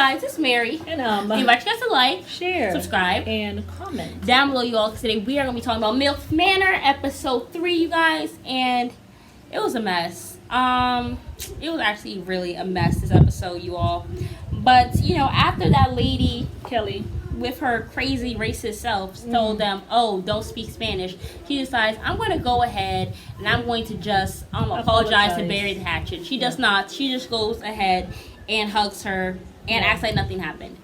guys, it's Mary. And invite you guys to like, share, subscribe, and comment down below, you all. Because today we are going to be talking about MILF Manor, episode 3, you guys. And it was a mess. It was actually really a mess, this episode, you all. But, you know, after that lady, Kelly, with her crazy racist self, told them, oh, don't speak Spanish, she decides, I'm going to go ahead and I'm going to just apologize to bury the hatchet. She does not. She just goes ahead and hugs her and acts like nothing happened.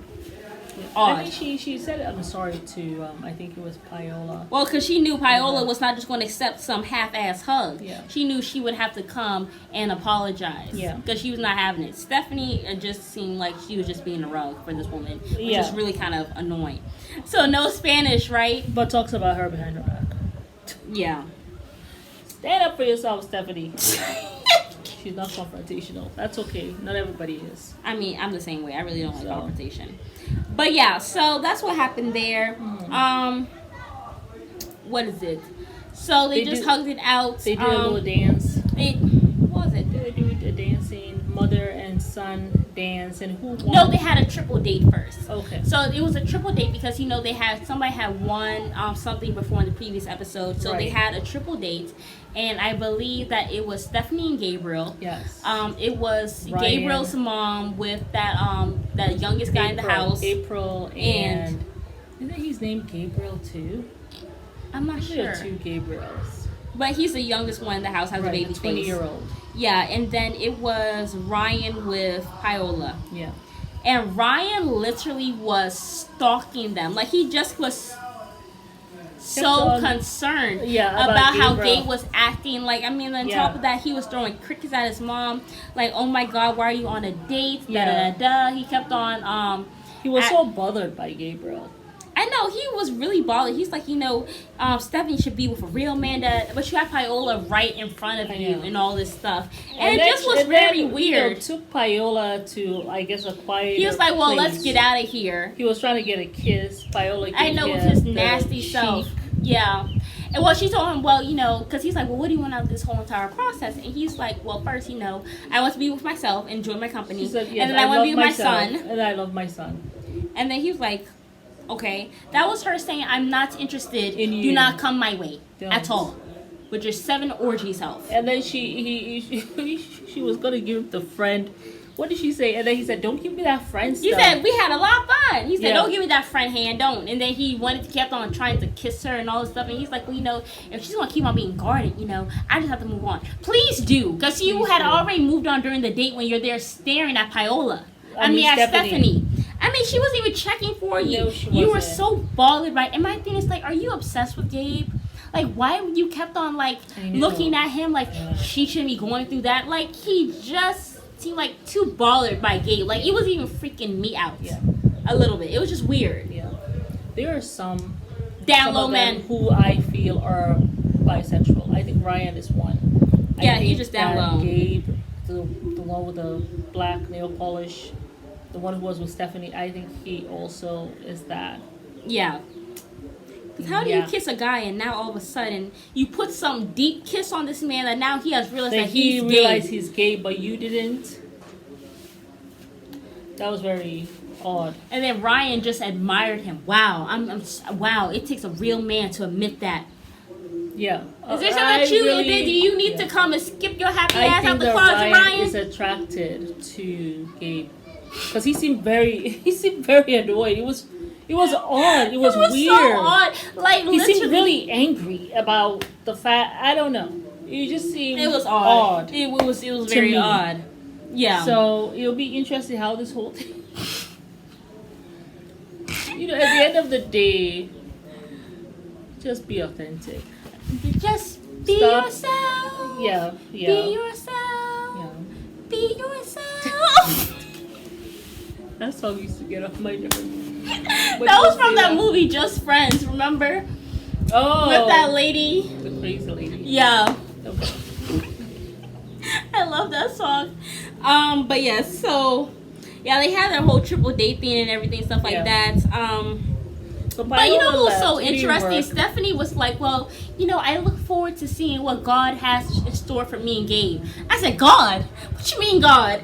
Odd. I mean, she said I'm sorry to, I think it was Paola. Well, because she knew Paola was not just going to accept some half-ass hug. Yeah. She knew she would have to come and apologize. Yeah. Because she was not having it. Stephanie just seemed like she was just being a rug for this woman, which is really kind of annoying. So, no Spanish, right? But talks about her behind her back. Yeah. Stand up for yourself, Stephanie. She's not confrontational. That's okay. Not everybody is. I mean, I'm the same way. I really don't like confrontation. But yeah, so that's what happened there. What is it? So they just hugged it out. They did a little dance. What was it? They did a dancing, mother and son dance, and who won? No, they had a triple date first. Okay. So it was a triple date because somebody had won something before in the previous episode. So they had a triple date. And I believe that it was Stephanie and Gabriel. Yes. It was Ryan. Gabriel's mom with that youngest guy in the house. April and isn't his name Gabriel too? I'm not sure. There are 2 Gabriels. But he's the youngest one in the house, has a baby 20-year-old. Yeah, and then it was Ryan with Paola. Yeah. And Ryan literally was stalking them. Like, he just was so concerned about how Gabe was acting. Like, I mean, on top of that, he was throwing crickets at his mom. Like, oh my God, why are you on a date? Da-da-da-da. He kept on... he was so bothered by Gabriel. I know, he was really bothered. He's like, Stephanie should be with a real man, but you have Paola right in front of you and all this stuff. And it just was very weird. Took Paola to, I guess, a quiet He was like, well, let's get out of here. He was trying to get a kiss. Paola gave him with his nasty self. Yeah. And well, she told him, well, because he's like, well, what do you want out of this whole entire process? And he's like, well, first, I want to be with myself, enjoy my company. Said, and then I want to be with my son. And I love my son. And then he was like, okay. That was her saying, I'm not interested in you. Do not come my way at all. With your 7 orgies health. And then she was going to give the friend... What did she say? And then he said, don't give me that friend stuff. He said, we had a lot of fun. He said, don't give me that friend hand, don't. And then he kept on trying to kiss her and all this stuff. And he's like, well, if she's going to keep on being guarded, I just have to move on. Please do. Because you had already moved on during the date when you're there staring at Paola. I mean, at Stephanie. I mean, she wasn't even checking for you. No, you were so bothered by it. And my thing is, like, are you obsessed with Gabe? Like, why you kept on, like, looking at him like she shouldn't be going through that? Like, he just seemed like too bothered by Gabe. Like, it was even freaking me out a little bit. It was just weird. Yeah, there are some down low men who I feel are bisexual. I think Ryan is one. Yeah, he's just down low. Gabe, the one with the black nail polish, the one who was with Stephanie, I think he also is that. Yeah. How do you kiss a guy and now all of a sudden you put some deep kiss on this man that now he has realized that he's gay? He realized he's gay, but you didn't? That was very odd. And then Ryan just admired him. Wow, wow, it takes a real man to admit that. Yeah. Is there something that you did? Do you need to come and skip your happy ass out the closet, Ryan? Is attracted to Gabe because he seemed very annoyed. It was odd. It was weird. So odd. Like, he seemed really angry about the fact. I don't know. It just seemed. It was odd. It was very odd. Yeah. So it'll be interesting how this whole thing. At the end of the day, just be authentic. Just be yourself. Yeah. Be yourself. Yeah. Be yourself. That song used to get off my nerves. That was from that movie Just Friends, remember? Oh. With that lady. The crazy lady. Yeah. Okay. I love that song. But yeah, so they had their whole triple date thing and everything, stuff like that. So But you know Viola what was left. so It didn't interesting? work. Stephanie was like, well, I look forward to seeing what God has in store for me and Gabe. I said, God? What you mean, God?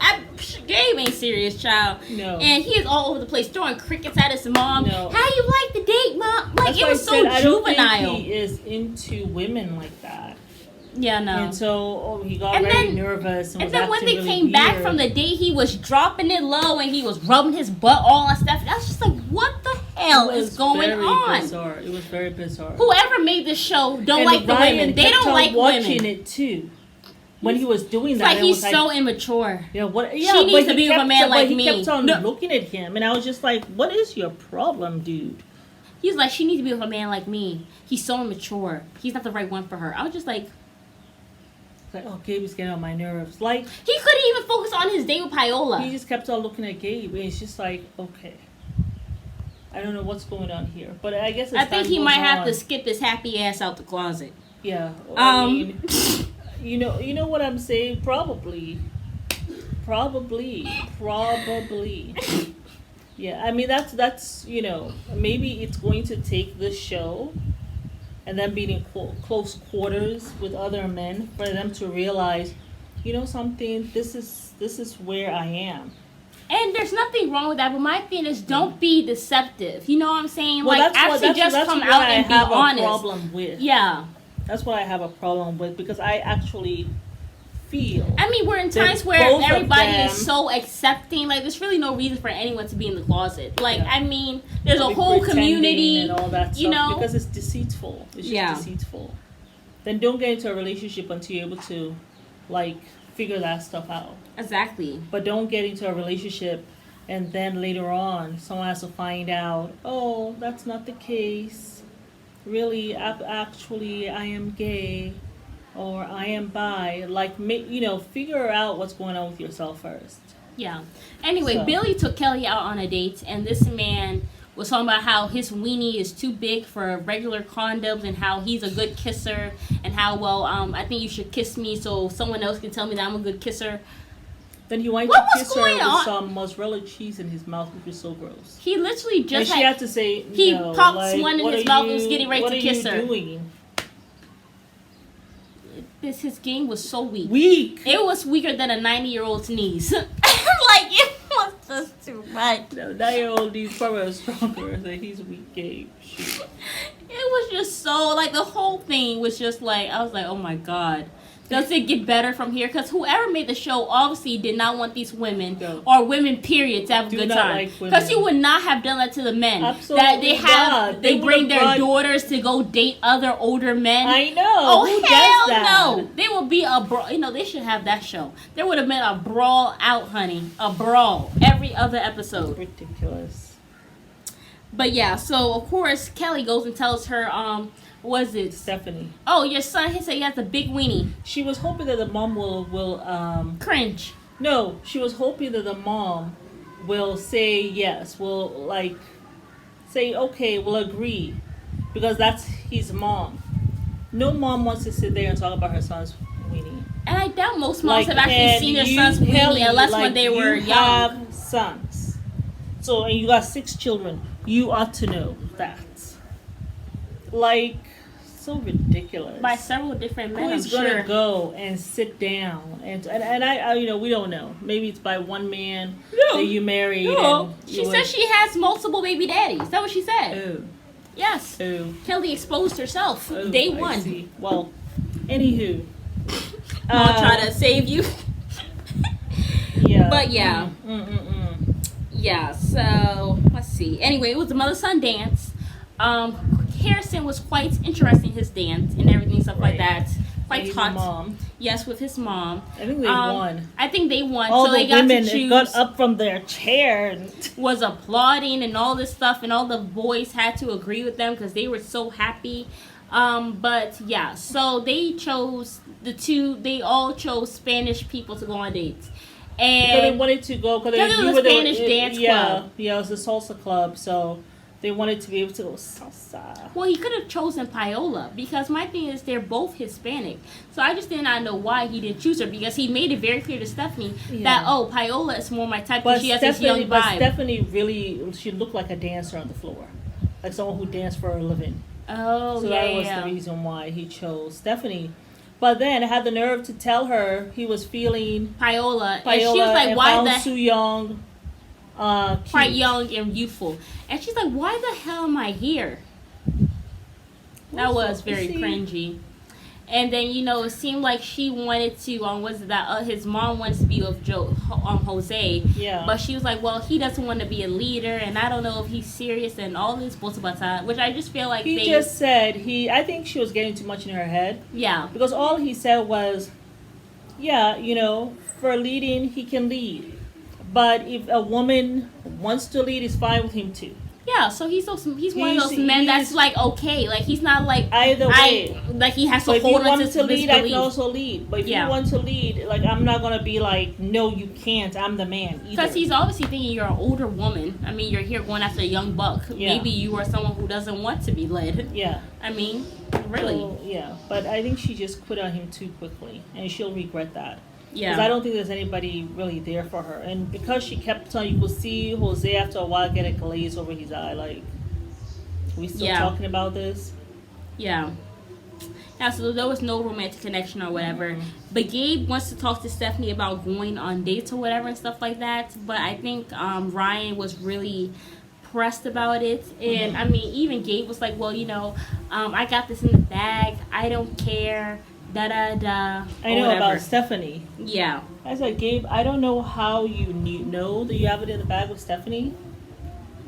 Gabe ain't serious, child. No. And he is all over the place, throwing crickets at his mom. No. How you like the date, Mom? Like, That's it why was I so said, I don't juvenile. think he is into women like that. Yeah, no. And so he got And very then- nervous and was And then when acting they really came back weird. from the date, he was dropping it low and he was rubbing his butt all and stuff. I was just like, what the hell is going very on? Bizarre. It was very bizarre. Whoever made this show don't And like the Ryan women. They kept don't on like watching women. it too. When he was doing It's that, like I he's was so immature. yeah, what? She Yeah, needs but to he be with a kept- man like but me. He kept on No. looking at him, and I was just like, "What is your problem, dude?" He's like, she needs to be with a man like me. He's so immature. He's not the right one for her. I was just like, It's like, oh, Gabe is getting on my nerves. Like he couldn't even focus on his date with Paola. he just kept on looking at Gabe, and it's just like, okay, I don't know what's going on here, but I guess I think he might have to skip his happy ass out the closet. Yeah, I mean, you know what I'm saying? Probably. Yeah, I mean that's maybe it's going to take the show, and then being in close quarters with other men for them to realize, something. This is where I am. And there's nothing wrong with that, but my thing is, don't be deceptive. You know what I'm saying? Well, like, actually just come out and be honest. That's what I have a problem with. Yeah. That's what I have a problem with, because I actually feel. I mean, we're in that times where both of everybody them- is so accepting. Like, there's really no reason for anyone to be in the closet. Like, Yeah. I mean, there's a Be whole pretending community. and all that you stuff, know? because it's deceitful. It's just Yeah. deceitful. Then don't get into a relationship until you're able to, figure that stuff out. Exactly. But don't get into a relationship and then later on someone has to find out, oh, that's not the case. Really, actually, I am gay, or I am bi. Figure out what's going on with yourself first. Yeah. Anyway, So. Billy took Kelly out on a date, and this man was talking about how his weenie is too big for regular condoms, and how he's a good kisser, and how, I think you should kiss me so someone else can tell me that I'm a good kisser. Then he wanted What to was kiss her going with on? some mozzarella cheese in his mouth, which was so gross. He literally And just she had to say, he no, popped one in what his are mouth and you- was getting ready what to are kiss you her. Doing? his game was so weak. Weak. It was weaker than a 90-year-old's knees. Like, it was just too much. No, 9-year-old he's probably stronger than he's weak game. Shoot. It was just so, the whole thing was just I was like, oh my God. Does it get better from here? Because whoever made the show obviously did not want these women, No. or women, period, to have a Do good not time. like women. Because you would not have done that to the men. Absolutely That they have, not. they They bring would've their brought- daughters to go date other older men. I know. Oh, Who hell does that? no. There will be a brawl. They should have that show. There would have been a brawl out, honey. A brawl. Every other episode. Ridiculous. But yeah, so of course, Kelly goes and tells her, was it? Stephanie. Oh, your son, he said he has a big weenie. She was hoping that the mom will Cringe. No, she was hoping that the mom will say yes, will say okay, will agree, because that's his mom. No mom wants to sit there and talk about her son's weenie. And I doubt most moms have and actually seen their you, son's Kelly, weenie unless when they were you young. have sons, so and you got 6 children. You ought to know that. So ridiculous. By several different men, Who I'm is gonna sure. go and sit down and I we don't know. Maybe it's by one man No. that you married. No. And She you said she has multiple baby daddies. Is that what she said? Oh, Yes. oh, Kelly exposed herself. oh, Day I one. see. Well, anywho, I'll try to save you. Yeah. But yeah. Yeah, so let's see. Anyway, it was the mother-son dance. Harrison was quite interesting, his dance and everything, stuff like Right. that. Quite He's hot. a mom. Yes, with his mom. I think they won. I think they won. All so they the got women to choose. got up from their chair and Was applauding and all this stuff, and all the boys had to agree with them because they were so happy. But yeah, so they chose they all chose Spanish people to go on dates. because they And wanted to go because Because it was a Spanish dance club. Yeah, it was a salsa club, so they wanted to be able to go salsa. well, he could have chosen Paola because my thing is they're both Hispanic. So I just did not know why he didn't choose her because he made it very clear to Stephanie that Paola is more my type because she has this young But vibe. Stephanie really, she looked like a dancer on the floor. like someone who danced for a living. Oh, So yeah, that was yeah. the reason why he chose Stephanie. But then had the nerve to tell her he was feeling Paola. Paola And she was like, and why found the Soo Young quite cute. young and youthful. And she's like, why the hell am I here? That was very cringy. And then, you know, it seemed like she wanted to, was it that his mom wants to be with Jose. Yeah. But she was like, well, he doesn't want to be a leader, and I don't know if he's serious and all this bullshit about that, which I just feel like He just said I think she was getting too much in her head. Yeah. Because all he said was, yeah, you know, for leading, he can lead. But if a woman wants to lead, it's fine with him too. Yeah, so he's one of those men that's like okay, like he's not like either way. Like he has So to if hold you on want to to lead, I can also lead. But if Yeah. you want to lead, like I'm not gonna be like, no, you can't. I'm the man. Because he's obviously thinking you're an older woman. I mean, you're here going after a young buck. Yeah. Maybe you are someone who doesn't want to be led. Yeah. I mean, really. So, yeah, but I think she just quit on him too quickly, and she'll regret that. Yeah. Because I don't think there's anybody really there for her, and because she kept on, you could see Jose after a while get a glaze over his eye, like, we still talking about this? Yeah. Yeah, so there was no romantic connection or whatever. Mm-hmm. But Gabe wants to talk to Stephanie about going on dates or whatever and stuff like that. But I think Ryan was really pressed about it. And, I mean, even Gabe was like, well, you know, I got this in the bag. I don't care. Da-da-da. I know about Stephanie. Yeah. I said, Gabe, I don't know how you know that you have it in the bag with Stephanie.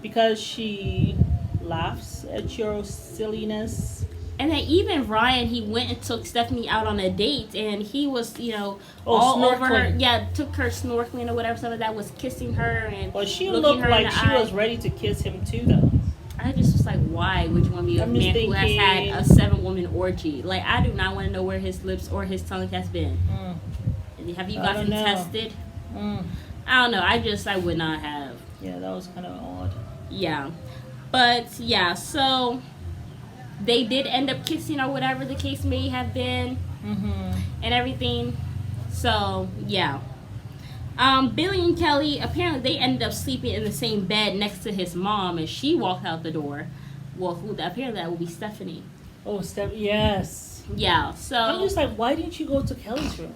Because she laughs at your silliness. And then even Ryan, he went and took Stephanie out on a date, and he was, you know, all over her. Yeah, took her snorkeling or whatever, some of that, was kissing her and. Well, she looked like she was ready to kiss him too, though. I just was like, why would you want to be a man who has had a 7-woman orgy? Like, I do not want to know where his lips or his tongue has been. Have you gotten tested? I don't know. I would not have. Yeah, that was kind of odd. Yeah. But, yeah, so they did end up kissing or whatever the case may have been. And everything. So, yeah. Billy and Kelly, apparently they ended up sleeping in the same bed next to his mom, and she walked out the door. Well, apparently that would be Stephanie. Oh, yes. Yeah, so... I'm just like, why didn't you go to Kelly's room?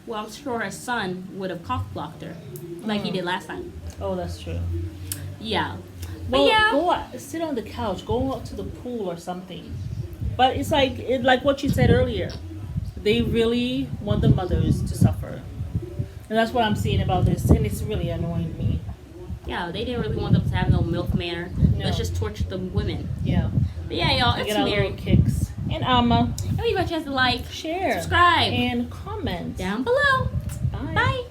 Well, I'm sure her son would have cock-blocked her, like he did last time. Oh, that's true. Yeah. Well, yeah. go out, sit on the couch, go out to the pool or something. But it's like what you said earlier. They really want the mothers to suffer. And that's what I'm seeing about this, and it's really annoying me. Yeah, they didn't really want them to have no MILF manor. No. Let's just torture the women. Yeah. But yeah, y'all, it's get our Mary. little kicks. And Alma. And we got you guys to like, Share. subscribe, And comment. down below. Bye. Bye.